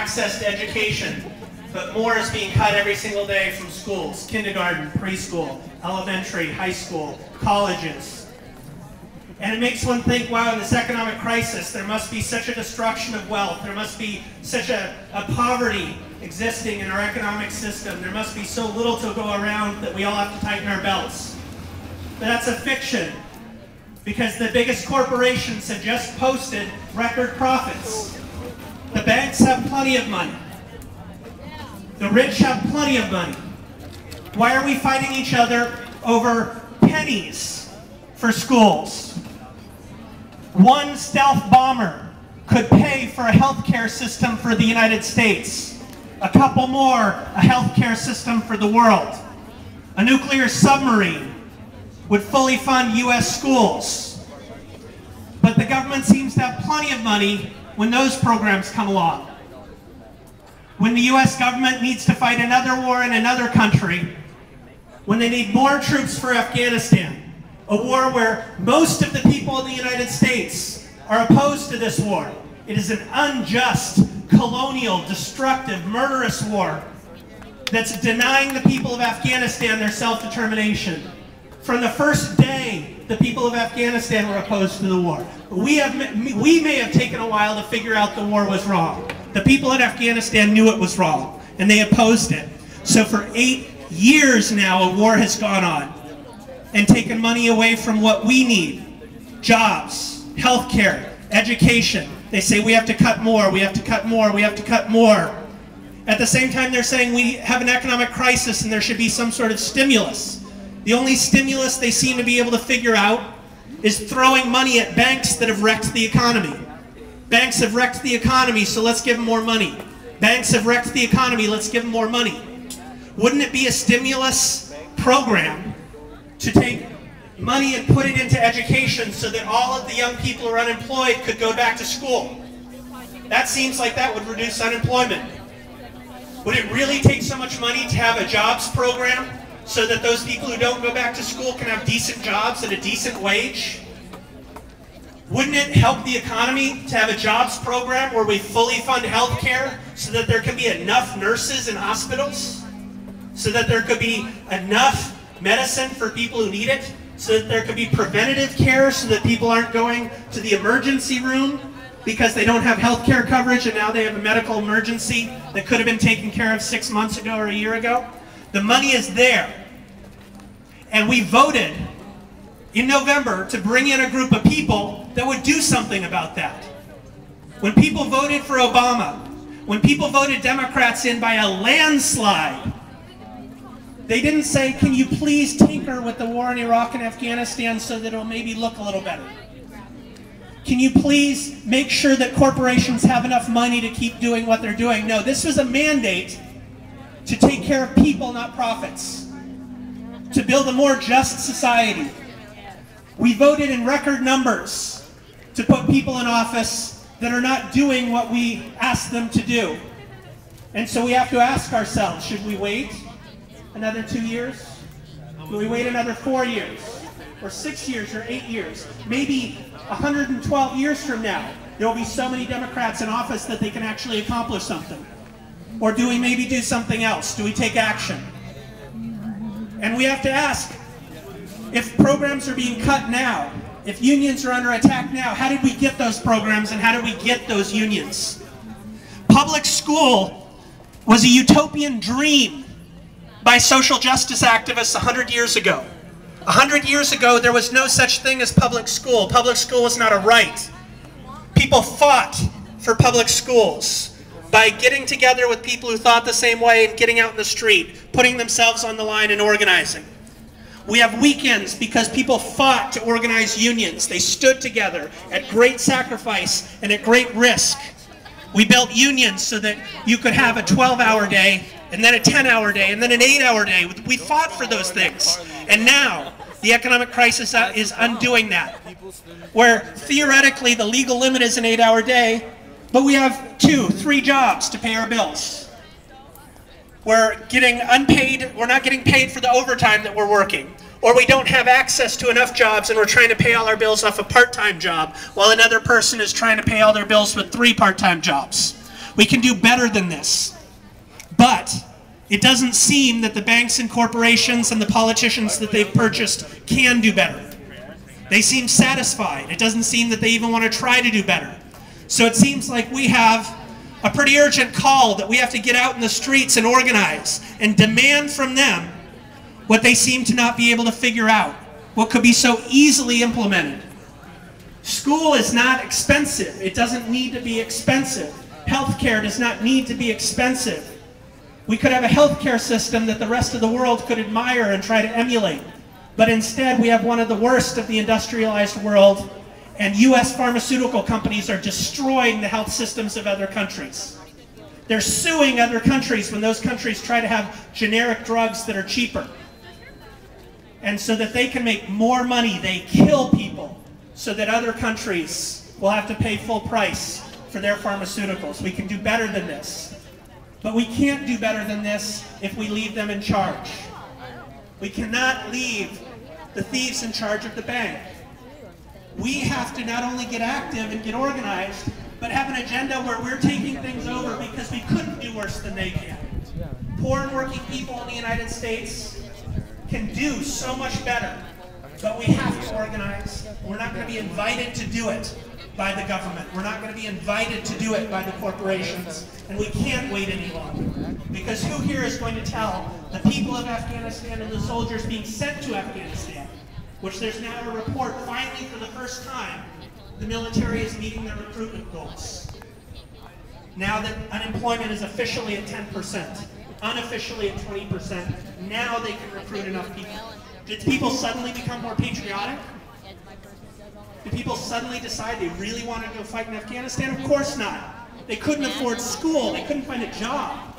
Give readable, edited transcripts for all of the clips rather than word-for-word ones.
access to education, but more is being cut every single day from schools, kindergarten, preschool, elementary, high school, colleges. And it makes one think, wow, in this economic crisis, there must be such a destruction of wealth. There must be such a poverty existing in our economic system. There must be so little to go around that we all have to tighten our belts. But that's a fiction, because the biggest corporations have just posted record profits. The banks have plenty of money. The rich have plenty of money. Why are we fighting each other over pennies for schools? One stealth bomber could pay for a healthcare system for the United States. A couple more, a healthcare system for the world. A nuclear submarine would fully fund US schools. But the government seems to have plenty of money when those programs come along. When the US government needs to fight another war in another country, when they need more troops for Afghanistan, a war where most of the people in the United States are opposed to this war. It is an unjust, colonial, destructive, murderous war that's denying the people of Afghanistan their self-determination. From the first day, the people of Afghanistan were opposed to the war. We may have taken a while to figure out the war was wrong. The people in Afghanistan knew it was wrong, and they opposed it. So for 8 years now, a war has gone on and taken money away from what we need. Jobs, healthcare, education. They say we have to cut more, we have to cut more, we have to cut more. At the same time, they're saying we have an economic crisis and there should be some sort of stimulus. The only stimulus they seem to be able to figure out is throwing money at banks that have wrecked the economy. Banks have wrecked the economy, so let's give them more money. Banks have wrecked the economy, let's give them more money. Wouldn't it be a stimulus program to take money and put it into education so that all of the young people who are unemployed could go back to school? That seems like that would reduce unemployment. Would it really take so much money to have a jobs program so that those people who don't go back to school can have decent jobs at a decent wage? Wouldn't it help the economy to have a jobs program where we fully fund health care so that there could be enough nurses in hospitals? So that there could be enough medicine for people who need it? So that there could be preventative care so that people aren't going to the emergency room because they don't have health care coverage and now they have a medical emergency that could have been taken care of 6 months ago or a year ago? The money is there. And we voted in November to bring in a group of people that would do something about that. When people voted for Obama, when people voted Democrats in by a landslide, they didn't say, can you please tinker with the war in Iraq and Afghanistan so that it'll maybe look a little better? Can you please make sure that corporations have enough money to keep doing what they're doing? No, this was a mandate to take care of people, not profits. To build a more just society. We voted in record numbers to put people in office that are not doing what we asked them to do. And so we have to ask ourselves, should we wait another 2 years? Will we wait another 4 years? Or 6 years or 8 years? Maybe 112 years from now, there will be so many Democrats in office that they can actually accomplish something. Or do we maybe do something else? Do we take action? And we have to ask, if programs are being cut now, if unions are under attack now, how did we get those programs and how did we get those unions? Public school was a utopian dream by social justice activists 100 years ago. 100 years ago, there was no such thing as public school. Public school was not a right. People fought for public schools by getting together with people who thought the same way and getting out in the street, putting themselves on the line and organizing. We have weekends because people fought to organize unions. They stood together at great sacrifice and at great risk. We built unions so that you could have a 12-hour day and then a 10-hour day and then an 8-hour day. We fought for those things. And now the economic crisis is undoing that. Where theoretically the legal limit is an 8-hour day, but we have 2, 3 jobs to pay our bills. We're getting unpaid, we're not getting paid for the overtime that we're working. Or we don't have access to enough jobs and we're trying to pay all our bills off a part-time job while another person is trying to pay all their bills with 3 part-time jobs. We can do better than this. But it doesn't seem that the banks and corporations and the politicians that they've purchased can do better. They seem satisfied. It doesn't seem that they even want to try to do better. So it seems like we have a pretty urgent call that we have to get out in the streets and organize and demand from them what they seem to not be able to figure out, what could be so easily implemented. School is not expensive. It doesn't need to be expensive. Healthcare does not need to be expensive. We could have a healthcare system that the rest of the world could admire and try to emulate. But instead, we have one of the worst of the industrialized world, and US pharmaceutical companies are destroying the health systems of other countries. They're suing other countries when those countries try to have generic drugs that are cheaper. And so that they can make more money, they kill people so that other countries will have to pay full price for their pharmaceuticals. We can do better than this. But we can't do better than this if we leave them in charge. We cannot leave the thieves in charge of the bank. We have to not only get active and get organized, but have an agenda where we're taking things over because we couldn't do worse than they can. Poor and working people in the United States can do so much better, but we have to organize. We're not going to be invited to do it by the government. We're not going to be invited to do it by the corporations, and we can't wait any longer. Because who here is going to tell the people of Afghanistan and the soldiers being sent to Afghanistan, which there's now a report, finally for the first time, the military is meeting their recruitment goals. Now that unemployment is officially at 10%, unofficially at 20%, now they can recruit enough people. Did people suddenly become more patriotic? Did people suddenly decide they really want to go fight in Afghanistan? Of course not. They couldn't afford school. They couldn't find a job.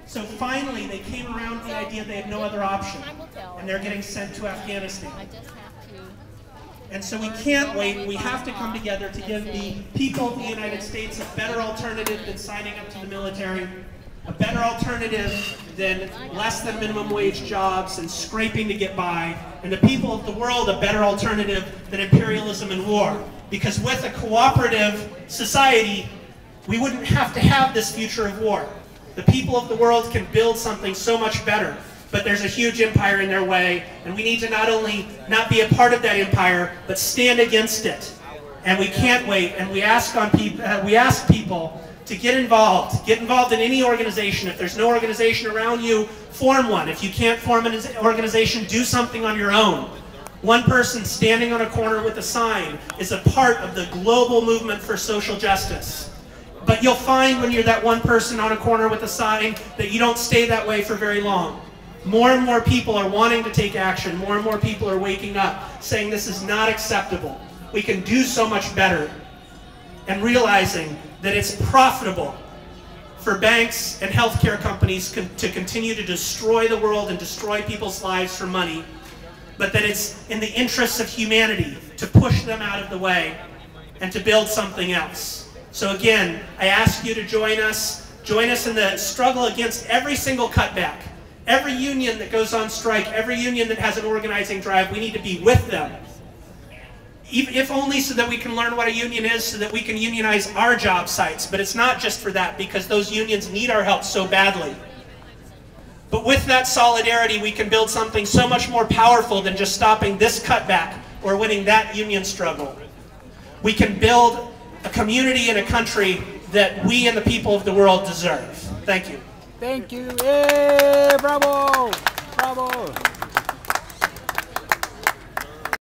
So finally, they came around to the idea they had no other option, and they're getting sent to Afghanistan. And so we can't wait. We have to come together to give the people of the United States a better alternative than signing up to the military, a better alternative than less than minimum wage jobs and scraping to get by, and the people of the world a better alternative than imperialism and war. Because with a cooperative society, we wouldn't have to have this future of war. The people of the world can build something so much better, but there's a huge empire in their way, and we need to not only not be a part of that empire, but stand against it. And we can't wait, and we ask people to get involved in any organization. If there's no organization around you, form one. If you can't form an organization, do something on your own. One person standing on a corner with a sign is a part of the global movement for social justice. But you'll find when you're that one person on a corner with a sign that you don't stay that way for very long. More and more people are wanting to take action. More and more people are waking up, saying this is not acceptable. We can do so much better. And realizing that it's profitable for banks and healthcare companies to continue to destroy the world and destroy people's lives for money, but that it's in the interests of humanity to push them out of the way and to build something else. So again, I ask you to join us in the struggle against every single cutback. Every union that goes on strike, every union that has an organizing drive, we need to be with them. If only so that we can learn what a union is, so that we can unionize our job sites. But it's not just for that, because those unions need our help so badly. But with that solidarity, we can build something so much more powerful than just stopping this cutback or winning that union struggle. We can build a community and a country that we and the people of the world deserve. Thank you. Thank you. Hey, bravo!